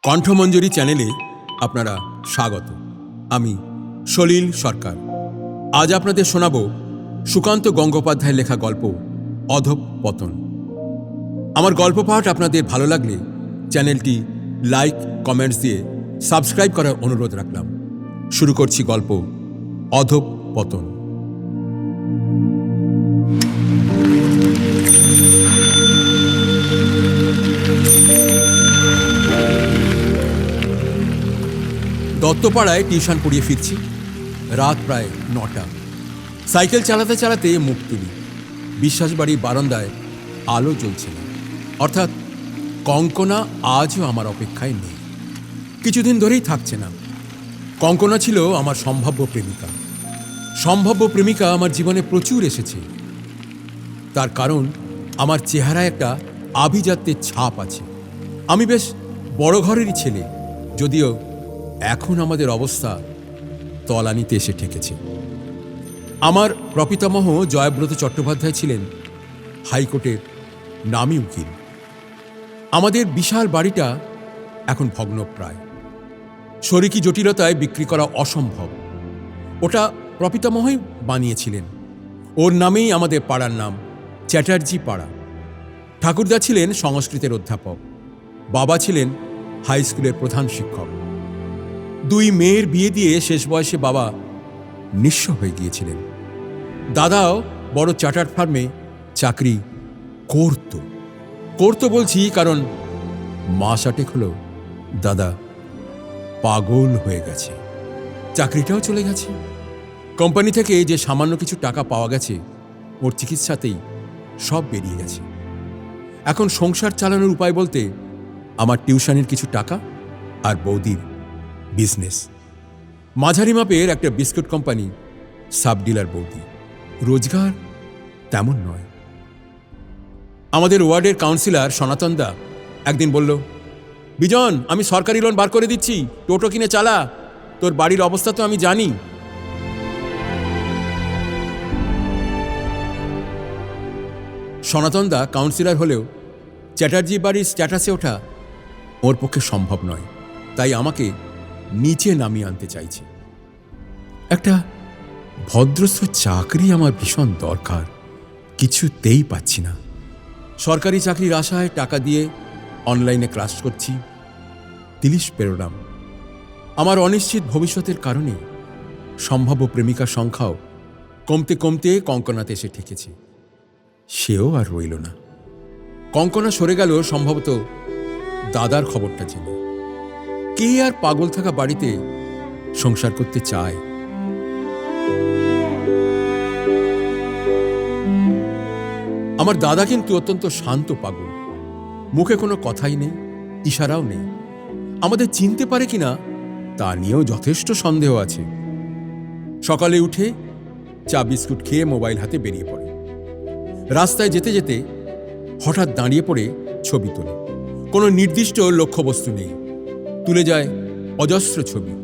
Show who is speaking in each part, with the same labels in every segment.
Speaker 1: কণ্ঠমঞ্জরি চ্যানেলে আপনারা স্বাগত। আমি সলিল সরকার। আজ আপনাদের শোনাব সুকান্ত গঙ্গোপাধ্যায়ের লেখা গল্প অধঃপতন। আমার গল্প পাঠ আপনাদের ভালো লাগলে চ্যানেলটি লাইক কমেন্টস দিয়ে সাবস্ক্রাইব করার অনুরোধ রাখলাম। শুরু করছি গল্প অধঃপতন। দত্তপাড়ায় টিউশন পড়িয়ে ফিরছি। রাত প্রায় 9টা। সাইকেল চালাতে চালাতে মুখ তুলি। বিশ্বাসবাড়ির বারান্দায় আলো জ্বলছে না, অর্থাৎ কঙ্কনা আজও আমার অপেক্ষায় নেই। কিছুদিন ধরেই থাকছে না। কঙ্কনা ছিল আমার সম্ভাব্য প্রেমিকা। সম্ভাব্য প্রেমিকা আমার জীবনে প্রচুর এসেছে। তার কারণ আমার চেহারায় একটা আভিজাত্যের ছাপ আছে। আমি বেশ বড় ঘরেরই ছেলে, যদিও এখন আমাদের অবস্থা তলানিতে এসে ঠেকেছে। আমার প্রপিতামহ জয়ব্রত চট্টোপাধ্যায় ছিলেন হাইকোর্টের নামী উকিল। আমাদের বিশাল বাড়িটা এখন ভগ্নপ্রায়। শরিকি জটিলতায় বিক্রি করা অসম্ভব। ওটা প্রপিতামহই বানিয়েছিলেন। ওর নামেই আমাদের পাড়ার নাম চ্যাটার্জি পাড়া। ঠাকুরদা ছিলেন সংস্কৃতের অধ্যাপক। বাবা ছিলেন হাই স্কুলের প্রধান শিক্ষক। দুই মেয়ের বিয়ে দিয়ে শেষ বয়সে বাবা নিঃস্ব হয়ে গিয়েছিলেন। দাদাও বড় চার্টার্ড ফার্মে চাকরি করত বলছি কারণ মাস 8 হলো দাদা পাগল হয়ে গেছে। চাকরিটাও চলে গেছে। কোম্পানি থেকে যে সামান্য কিছু টাকা পাওয়া গেছে ওর চিকিৎসাতেই সব বেরিয়ে গেছে। এখন সংসার চালানোর উপায় বলতে আমার টিউশনের কিছু টাকা আর বৌদির বিজনেস। মাঝারি মাপের একটা বিস্কুট কোম্পানি সাব ডিলার বৌদি। রোজগার তেমন নয়। আমাদের ওয়ার্ডের কাউন্সিলর সনাতন দা একদিন বলল, বিজন, আমি সরকারি লোন বার করে দিচ্ছি, টোটো কিনে চালা, তোর বাড়ির অবস্থা তো আমি জানি। সনাতন দা কাউন্সিলর হলেও চ্যাটার্জি বাড়ির স্ট্যাটাসে ওঠা ওর পক্ষে সম্ভব নয়। তাই আমাকে নিচে নামিয়ে আনতে চাইছে। একটা ভদ্রস্থ চাকরি আমার ভীষণ দরকার, কিছুতেই পাচ্ছি না। সরকারি চাকরির আশায় টাকা দিয়ে অনলাইনে ক্লাস করছি। 30 পেরোলাম। আমার অনিশ্চিত ভবিষ্যতের কারণে সম্ভাব্য প্রেমিকার সংখ্যাও কমতে কমতে কঙ্কনাতে এসে ঠেকেছে। সেও আর রইল না। কঙ্কনা সরে গেল সম্ভবত দাদার খবরটা জেনে। কে আর পাগল থাকা বাড়িতে সংসার করতে চায়? আমার দাদা কিন্তু অত্যন্ত শান্ত পাগল। মুখে কোনো কথাই নেই, ইশারাও নেই। আমাদের চিনতে পারে কিনা তা নিয়েও যথেষ্ট সন্দেহ আছে। সকালে উঠে চা বিস্কুট খেয়ে মোবাইল হাতে বেরিয়ে পড়ে। রাস্তায় যেতে যেতে হঠাৎ দাঁড়িয়ে পড়ে ছবি তোলে। কোনো নির্দিষ্ট লক্ষ্যবস্তু নেই, তুলে যায় অজস্র ছবি।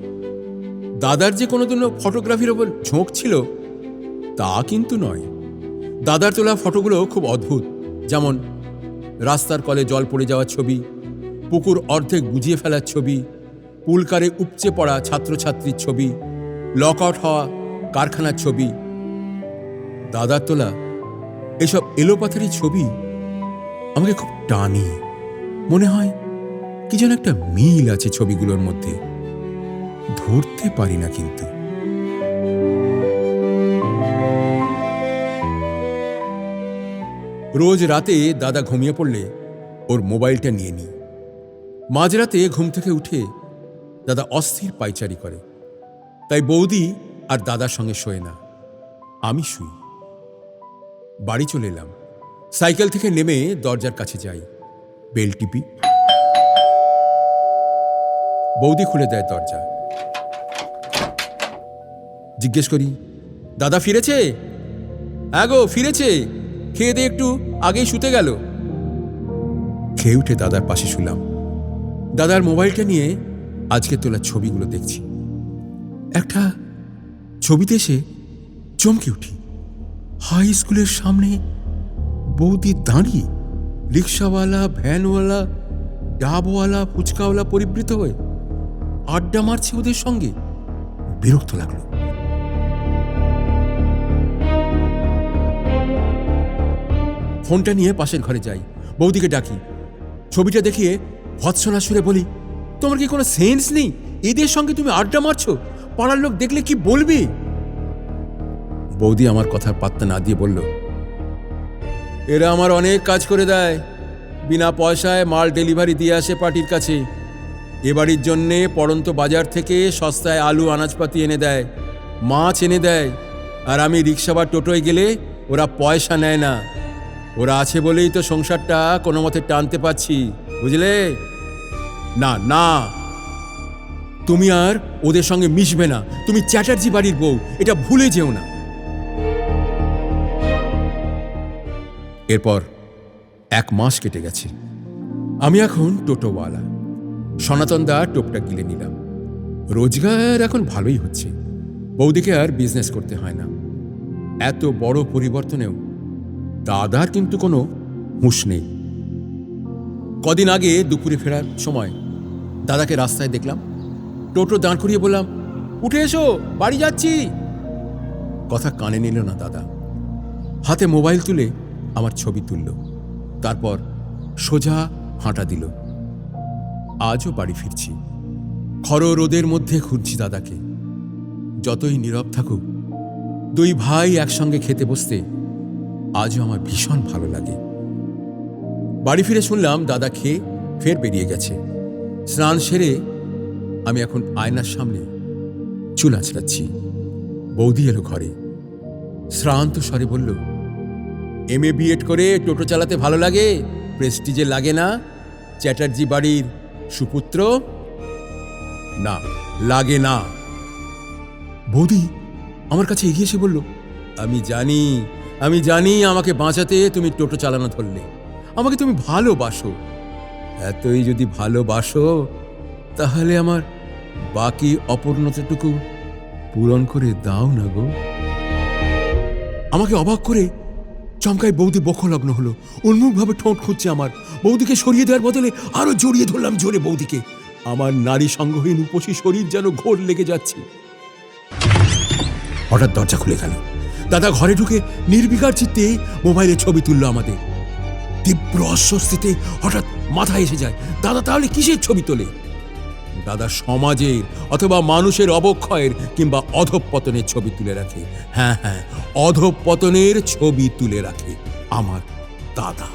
Speaker 1: দাদার যে কোনোদিনও ফটোগ্রাফির ওপর ঝোঁক ছিল তা কিন্তু নয়। দাদার তোলা ফটোগুলো খুব অদ্ভুত। যেমন রাস্তার কলে জল পড়ে যাওয়ার ছবি, পুকুর অর্ধেক বুঝিয়ে ফেলার ছবি, পুলকারে উপচে পড়া ছাত্রছাত্রীর ছবি, লক আউট হওয়া কারখানার ছবি। দাদার তোলা এসব এলোপাথারি ছবি আমাকে খুব টানে। মনে হয় কি যেন একটা মিল আছে ছবিগুলোর মধ্যে, ধরতে পারি না। কিন্তু রোজ রাতে দাদা ঘুমিয়ে পড়লে ওর মোবাইলটা নিয়ে নিই। মাঝরাতে ঘুম থেকে উঠে দাদা অস্থির পায়চারি করে। তাই বৌদি আর দাদার সঙ্গে শোয় না, আমি শুই। বাড়ি চলে এলাম। সাইকেল থেকে নেমে দরজার কাছে যাই, বেল টিপি। বৌদি খুলে দেয় দরজা। জিজ্ঞেস করি, দাদা ফিরেছে? হ্যাঁ গো, ফিরেছে। খেয়ে দিয়ে একটু আগেই শুতে গেল। খেয়ে উঠে দাদার পাশে শুলাম। দাদার মোবাইলটা নিয়ে আজকে তোলা ছবিগুলো দেখছি। একটা ছবিতে এসে চমকে উঠি। হাই স্কুলের সামনে বৌদি দাঁড়িয়ে, রিক্সাওয়ালা, ভ্যানওয়ালা ডাবওয়ালা ফুচকাওয়ালা পরিবৃত হয়ে আড্ডা মারছে ওদের সঙ্গে। বিরক্ত লাগলো। ফোনটা নিয়ে পাশের ঘরে যাই, বৌদিকে ডাকি। ছবিটা দেখিয়ে ভৎসনা সুরে বলি, তোমার কি কোনো সেন্স নেই? এদের সঙ্গে তুমি আড্ডা মারছো, পাড়ার লোক দেখলে কি বলবি? বৌদি আমার কথার পাত্তা না দিয়ে বলল, এরা আমার অনেক কাজ করে দেয়, বিনা পয়সায় মাল ডেলিভারি দিয়ে আসে পার্টির কাছে। এ বাড়ির জন্যে পড়ন্ত বাজার থেকে সস্তায় আলু আনাজপাতি এনে দেয়, মাছ এনে দেয়। আর আমি রিক্সা বা টোটোয় গেলে ওরা পয়সা নেয় না। ওরা আছে বলেই তো সংসারটা কোনো মতে টানতে পারছি, বুঝলে? না না, তুমি আর ওদের সঙ্গে মিশবে না। তুমি চ্যাটার্জি বাড়ির বউ, এটা ভুলে যেও না। এরপর 1 মাস কেটে গেছে। আমি এখন টোটোওয়ালা। সনাতন দা টোপটা গিলে নিলাম। রোজগার এখন ভালোই হচ্ছে। বৌদিকে আর বিজনেস করতে হয় না। এত বড় পরিবর্তনেও দাদার কিন্তু কোনো হুঁশ নেই। কদিন আগে দুপুরে ফেরার সময় দাদাকে রাস্তায় দেখলাম। টোটো দাঁড় করিয়ে বললাম, উঠে এসো, বাড়ি যাচ্ছি। কথা কানে নিল না দাদা। হাতে মোবাইল তুলে আমার ছবি তুলল, তারপর সোজা হাঁটা দিল। আজও বাড়ি ফিরছি। খড় রোদের মধ্যে খুঁজছি দাদাকে। যতই নীরব থাকুক, 2 ভাই একসঙ্গে খেতে বসতে আজও আমার ভীষণ ভালো লাগে। বাড়ি ফিরে শুনলাম দাদা খেয়ে ফের বেরিয়ে গেছে। স্নান সেরে আমি এখন আয়নার সামনে চুল আঁচড়াচ্ছি। বৌদি এলো ঘরে, শ্রান্ত স্বরে বলল, MA BEd করে টোটো চালাতে ভালো লাগে, প্রেস্টিজে লাগে না? চ্যাটার্জি বাড়ির সুপুত্র না, লাগে না। বৌদি আমার কাছে এগিয়ে এসে বলল, আমি জানি আমাকে বাঁচাতে তুমি টোটো চালানো ধরলে। আমাকে তুমি ভালোবাসো। এতই যদি ভালোবাসো, তাহলে আমার বাকি অপূর্ণতাটুকু পূরণ করে দাও না গো। আমাকে অবাক করে চমকায় বৌদি বক্ষলগ্ন হলো। উন্মুখভাবে ঠোঁট খুঁজছে আমার। বৌদিকে সরিয়ে দেওয়ার বদলে আরো জড়িয়ে ধরলাম জোরে বৌদিকে। আমার নারী সঙ্গহীন উপসী শরীর যেন ঘোর লেগে যাচ্ছে। হঠাৎ দরজা খুলে গেল। দাদা ঘরে ঢুকে নির্বিকার চিত্তে মোবাইলে ছবি তুলল আমাদের। তীব্র অস্বস্তিতে হঠাৎ মাথায় এসে যায়, দাদা তাহলে কিসের ছবি তোলে? দাদা সমাজের অথবা মানুষের অবক্ষয়ের কিংবা অধঃপতনের ছবি তুলে রাখে। হ্যাঁ, অধঃপতনের ছবি তুলে রাখে আমার দাদা।